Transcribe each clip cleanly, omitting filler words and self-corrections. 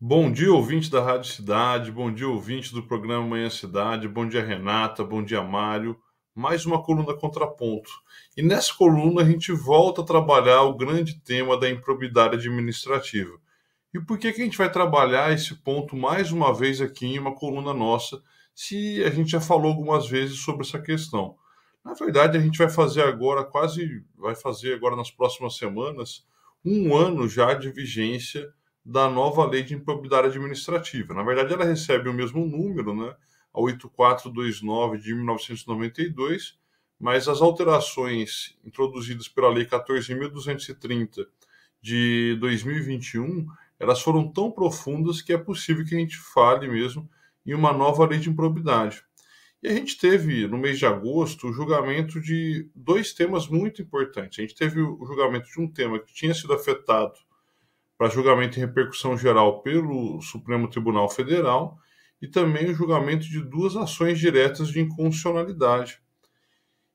Bom dia, ouvinte da Rádio Cidade, bom dia, ouvinte do programa Manhã Cidade, bom dia, Renata, bom dia, Mário. Mais uma coluna Contraponto. E nessa coluna a gente volta a trabalhar o grande tema da improbidade administrativa. E por que a gente vai trabalhar esse ponto mais uma vez aqui em uma coluna nossa, se a gente já falou algumas vezes sobre essa questão? Na verdade, a gente vai fazer agora nas próximas semanas, um ano já de vigência da nova lei de improbidade administrativa. Na verdade, ela recebe o mesmo número, né, a 8429 de 1992, mas as alterações introduzidas pela Lei 14.230 de 2021, elas foram tão profundas que é possível que a gente fale mesmo em uma nova lei de improbidade. E a gente teve, no mês de agosto, o julgamento de dois temas muito importantes. A gente teve o julgamento de um tema que tinha sido afetado para julgamento em repercussão geral pelo Supremo Tribunal Federal e também o julgamento de duas ações diretas de inconstitucionalidade.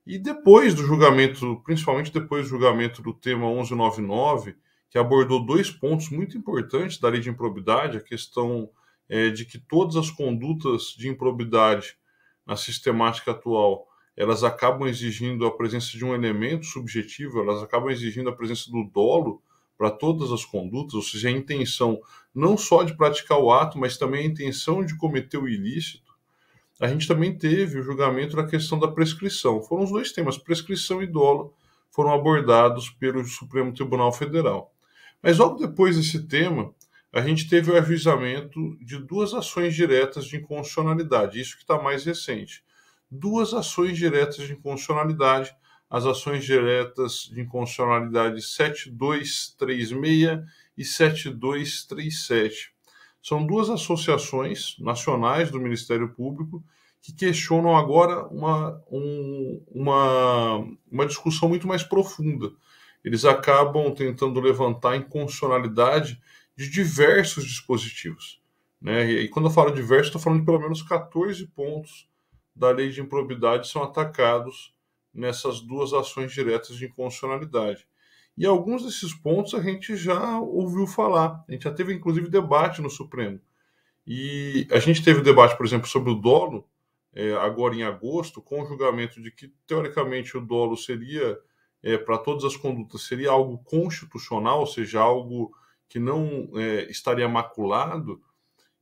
E depois do julgamento, principalmente depois do julgamento do tema 1199, que abordou dois pontos muito importantes da lei de improbidade, a questão de que todas as condutas de improbidade na sistemática atual, elas acabam exigindo a presença de um elemento subjetivo, elas acabam exigindo a presença do dolo para todas as condutas, ou seja, a intenção não só de praticar o ato, mas também a intenção de cometer o ilícito. A gente também teve o julgamento da questão da prescrição. Foram os dois temas, prescrição e dolo, foram abordados pelo Supremo Tribunal Federal. Mas logo depois desse tema, a gente teve o ajuizamento de duas ações diretas de inconstitucionalidade, isso que está mais recente. Duas ações diretas de inconstitucionalidade, as ações diretas de inconstitucionalidade 7236 e 7237. São duas associações nacionais do Ministério Público que questionam agora uma discussão muito mais profunda. Eles acabam tentando levantar a inconstitucionalidade de diversos dispositivos. Né? E quando eu falo diversos, estou falando de pelo menos 14 pontos da lei de improbidade são atacados nessas duas ações diretas de inconstitucionalidade. E alguns desses pontos a gente já ouviu falar. A gente já teve, inclusive, debate no Supremo. E a gente teve debate, por exemplo, sobre o dolo, agora em agosto, com o julgamento de que, teoricamente, o dolo seria, para todas as condutas, seria algo constitucional, ou seja, algo que não estaria maculado.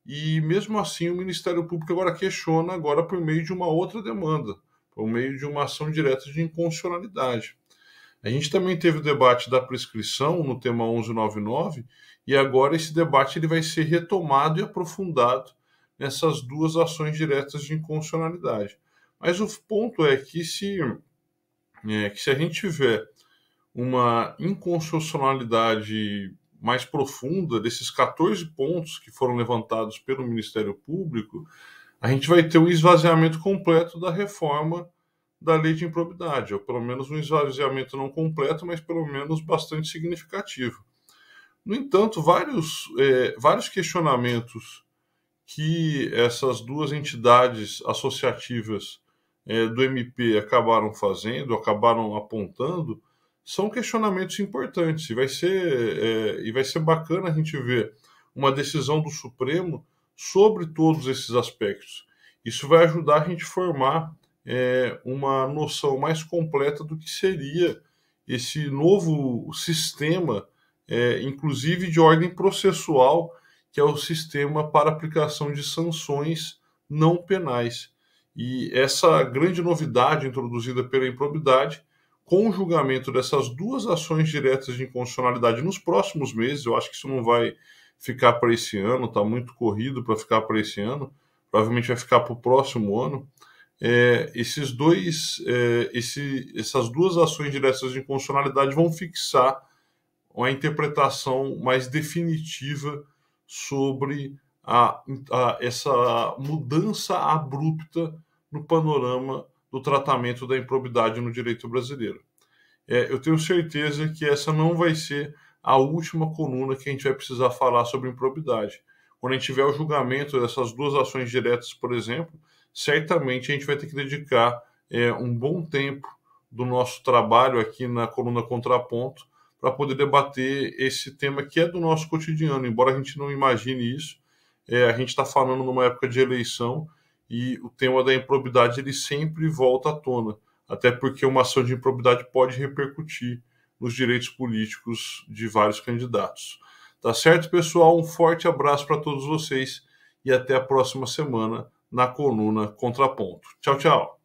E, mesmo assim, o Ministério Público agora questiona, agora por meio de uma outra demanda, por meio de uma ação direta de inconstitucionalidade. A gente também teve o debate da prescrição no tema 1199 e agora esse debate ele vai ser retomado e aprofundado nessas duas ações diretas de inconstitucionalidade. Mas o ponto é que se a gente tiver uma inconstitucionalidade mais profunda desses 14 pontos que foram levantados pelo Ministério Público, a gente vai ter um esvaziamento completo da reforma da lei de improbidade, ou pelo menos um esvaziamento não completo, mas pelo menos bastante significativo. No entanto, vários questionamentos que essas duas entidades associativas do MP acabaram fazendo, acabaram apontando, são questionamentos importantes e vai ser bacana a gente ver uma decisão do Supremo sobre todos esses aspectos. Isso vai ajudar a gente a formar uma noção mais completa do que seria esse novo sistema, inclusive de ordem processual, que é o sistema para aplicação de sanções não penais. E essa grande novidade introduzida pela improbidade, com o julgamento dessas duas ações diretas de inconstitucionalidade nos próximos meses, eu acho que isso não vai ficar para esse ano, está muito corrido para ficar para esse ano, provavelmente vai ficar para o próximo ano. Essas duas ações diretas de inconstitucionalidade vão fixar uma interpretação mais definitiva sobre essa mudança abrupta no panorama do tratamento da improbidade no direito brasileiro. Eu tenho certeza que essa não vai ser a última coluna que a gente vai precisar falar sobre improbidade. Quando a gente tiver o julgamento dessas duas ações diretas, por exemplo, certamente a gente vai ter que dedicar um bom tempo do nosso trabalho aqui na coluna Contraponto para poder debater esse tema que é do nosso cotidiano, embora a gente não imagine isso. A gente está falando numa época de eleição e o tema da improbidade ele sempre volta à tona, até porque uma ação de improbidade pode repercutir nos direitos políticos de vários candidatos. Tá certo, pessoal? Um forte abraço para todos vocês e até a próxima semana na coluna Contraponto. Tchau, tchau.